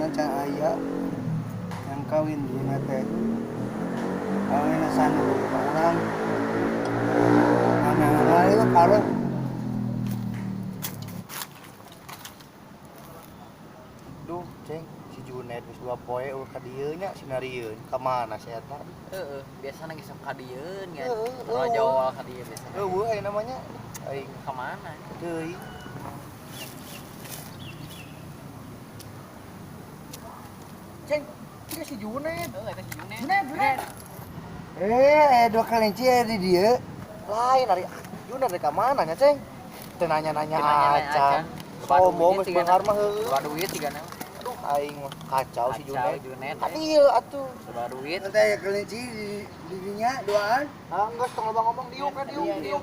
mana can aya yang kawin di teh kawin sana orang mana itu kalau duh ceng si Junet wis 2 poe ka dieu nya sinarieun ka mana saya tah Biasana geus ka dieun nya. Rojol ka dieu biasana. eueuh aya namanya aing Ka mana? deui ceng ini si Junet Eta si Junet. Junet dua kelinci di dia lain dari Junet dari ka mana nya ceng teu nanya-nanya acan sombong geus beunghar mah heueuh Bawa duit sigana. aduh aing mah kacau si Junet Junet. adieu atuh Bawa duit. teh aya kelinci di dinya duaan geus tong loba ngomong diuk diuk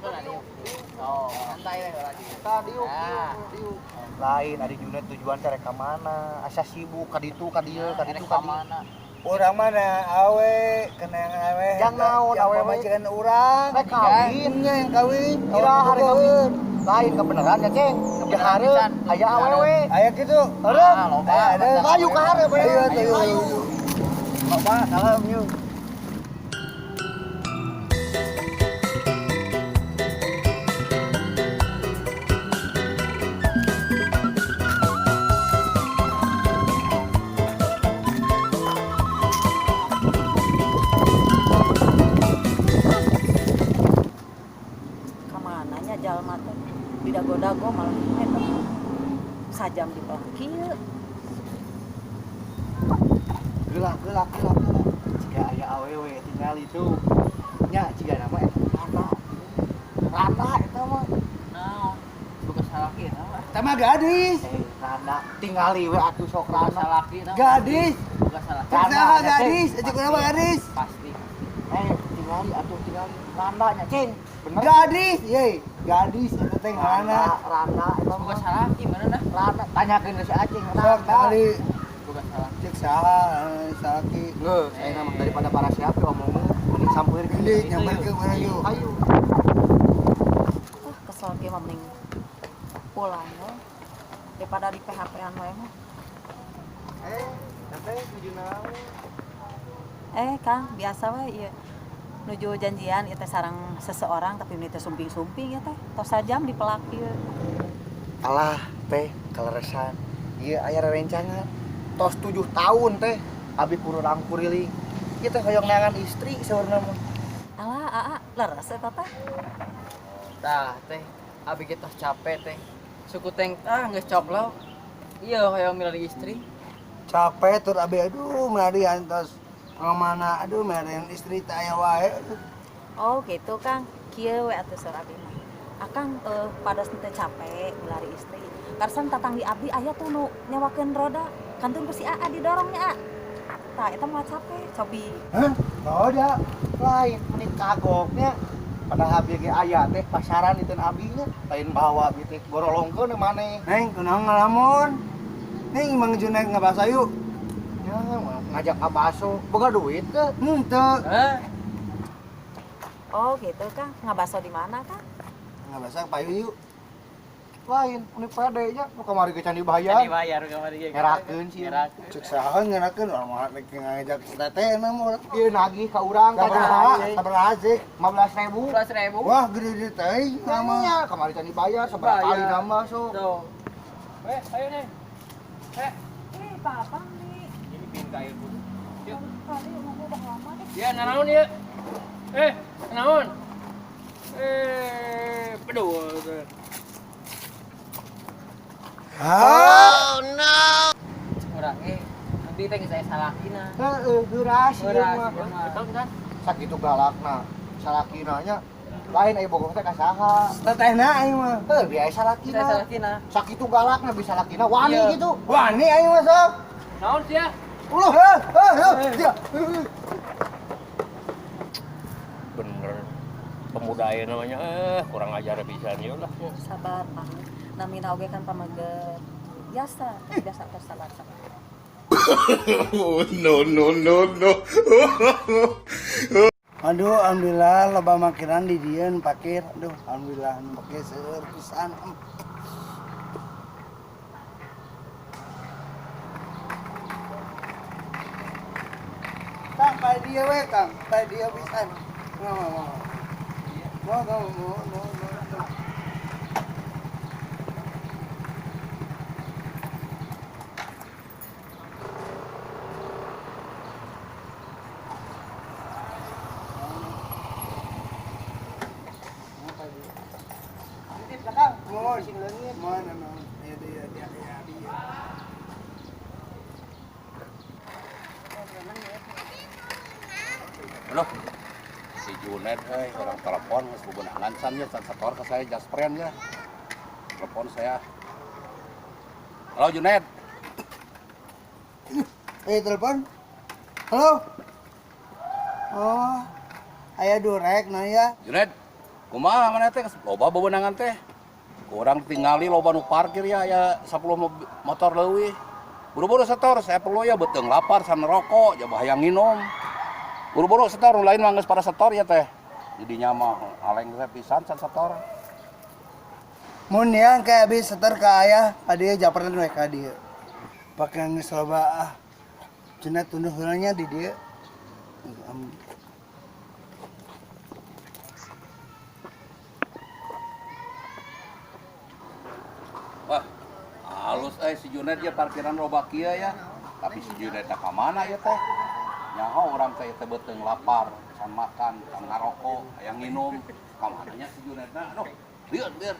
Oh, santai we urang. diuk lain ari Junet tujuan teh ka mana asa sibuk ka ditu ka dieu ka ditu ka dieu urang mana awe kena yang awe yang naon awe majikan urang rek kawin nya yang kawin kira hari kawin lain kebenaran ya ceng ya hareup aya awewe aya kitu hareup ada kayu ka hareup ayo loba salam yuk Kamananya jalma teh didago-dago malah eta sajam di belah kieu. gelak jika aya awewe tinggal itu nya jika nama Randa eta mah Naon? Bukan salaki eta mah. eta mah gadis Randa tingali we atuh sok Bukan Randa salaki eta. gadis Bukan salaki. Randa gadis aja kenapa gadis Pasti. tingali Randa nya cing bener gadis ye gadis eta teh ngaranna Randa eta Bukan mah salaki mana dah? Randa tanyakeun si acing Randa kali Bukan salaki. cek saha sakit Nggak, saya nama daripada para siapa ngomongnya mending samperin gede nyamperkeun mana yuk ayo Kesel ge mah mending pulang we daripada di PHP-an we mah. teh tujuh naon Kang, biasa we ieu. Nuju janjian ieu teh sareng seseorang tapi ini teh sumping-sumping ya teh. Tos sajam di pelak ieu. alah teh kaleresan ieu aya rerencangan tos 7 tahun teh abi kurang kuriling ieu teh hoyong neangan istri saurna mah Alah, leres eta teh. Tah teh, abi kita capek teh. Suku teng geus coblok. Iya hoyong milih istri. capek tur abi aduh meulari antos mana aduh meulari istri teh aya wae Oh, gitu Kang. Kieu we atuh saur abi mah. Akang pada teh capek milari istri. Karsan tatang di abdi aya tuh nu nyawakeun roda. Kantun si AA didorongnya A. Tah eta mah capek, cobi. hah roda lain menit kagoknya padahal abi ge aya teh pasaran iteun abinya lain bawa abi teh gorolongkeun maneh neng kunaon ngalamun neng mang Junet ngabasa yuk ya ngajak abaso boga duit ke henteu Oh, gitu Kang. Ngabaso di mana, Kang? ngabasa payu yuk lain ini pede nya nu kamari ke candi bayar Dibayar kamari ge. ngerakeun sih Ngerakeun. cek saha ngerakeun orang mah rek ngajak teteh na mah ieu nagih ka urang ka sabaraha sih 15.000 15.000. wah gede teh nama nya kamari can dibayar sabar kali nambah so Tuh. Ayo nih. Papang nih. Ini pinta air putih. Tadi ngomong udah lama deh. Ya, nanaon ya? Nanaon? Peduh. oh Urang nanti teh geus aya salakina. heeh geuras ieu mah Betul kan? sakitu galakna salakina nya lain aya bogong teh ka saha tetehna aing mah biasa salakina Salakina. sakitu galakna bisa salakina wani Iya. gitu wani aing mah sok Naon sih ya? uluh dia Bener pemuda aya namanya kurang ajar pisan ieu lah. Sabar, Pang. Namina oge kan pamager. Biasa tersabar. No. aduh alhamdulillah loba makiran di dieun pakir aduh alhamdulillah nu make seueur pisan Tadi ya we Kang, tadi ya pisan. Mau. Halo. Si Junet orang telepon geus bebenangan san ya setor ke saya Jaspren ya. Telepon saya. Halo Junet. Telepon. Halo. Oh. Aya durek na ya. Junet. Kumaha mana teh loba bebenangan teh. Kurang tinggali loba nu parkir ya 10 motor leuwih. Buru-buru setor, saya perlu ya beteung lapar san rokok, ya bahaya nginum. Buru-buru setor, lain mah geus pada setor ya teh. Jadinya mah aleng teh pisan san setor. Mun ya kayak abis setor ka aya, adieu japeran we ka dieu. Pake geus loba cenah tunduh heulanya di dieu. Wah, halus si Junet ya parkiran loba kieu ya. Tapi si Junet ka mana ya teh? Nyaho orang teh beteung lapar, can makan, can ngarokok, aya nginum. Ka mananya si Junetna? Aduh, lieur.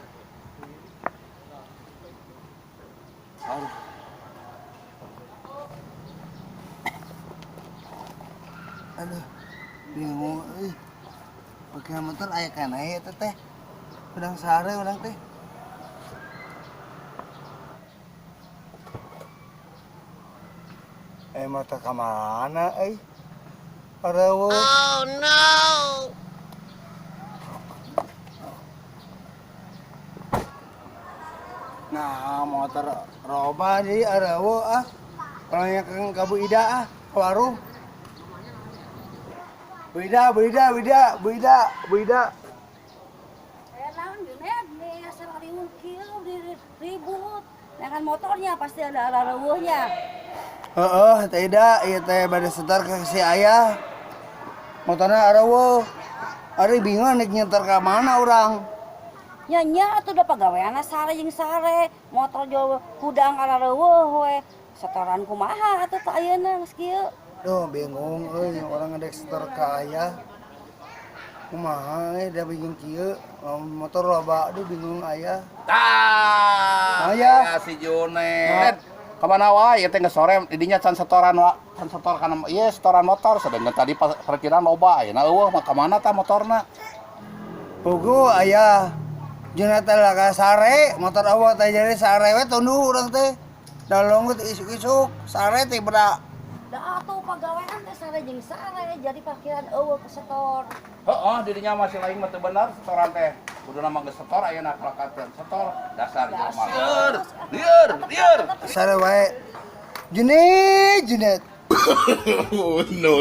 Aduh, bingung euy. Pake motor aya kana eta teh. Udang sare urang teh. Motor ka mana euy? Arewo. Oh no. Nah, motor roba di arewo Kalau yang ke Bu Ida ke warung. Bu Ida. Naon Junet nih asal riungkil ribut. Dengan motornya pasti ada reueuhnya. Tidak, iya teh bade setor ke si ayah. Motornya areueuh. Ari bingung nek nyetor ka mana urang. Nya atuh da pagaweana sare jeung sare. Motor jo kudang areueuh we. Setoran kumaha atuh teh ayeuna geus kieu. Duh, bingung euy orang ngadek setor ka ayah. Kumaha da bingung kieu. Motor loba aduh bingung ayah. Tah. Aya si Junet. Kamana wae teh geus sore didinya can setoran kana ieu setoran motor sedangkan tadi parkiran loba ayeuna eueuh mah ka mana tah motorna? Pugu ayah. Junat lah ka sare, motor awak teh jadi sare we tunduh urang teh. Da longgut isuk-isuk, sare teh beda. Da atuh pagawean teh sare jeung sare jadi parkiran eueuh ke setor. Heeh, didinya masih lain mah teu bener setoran teh. Kuduna mah geus setor ayeuna plakateun setor dasar jelema. Lieur. Sare wae. Junet. No.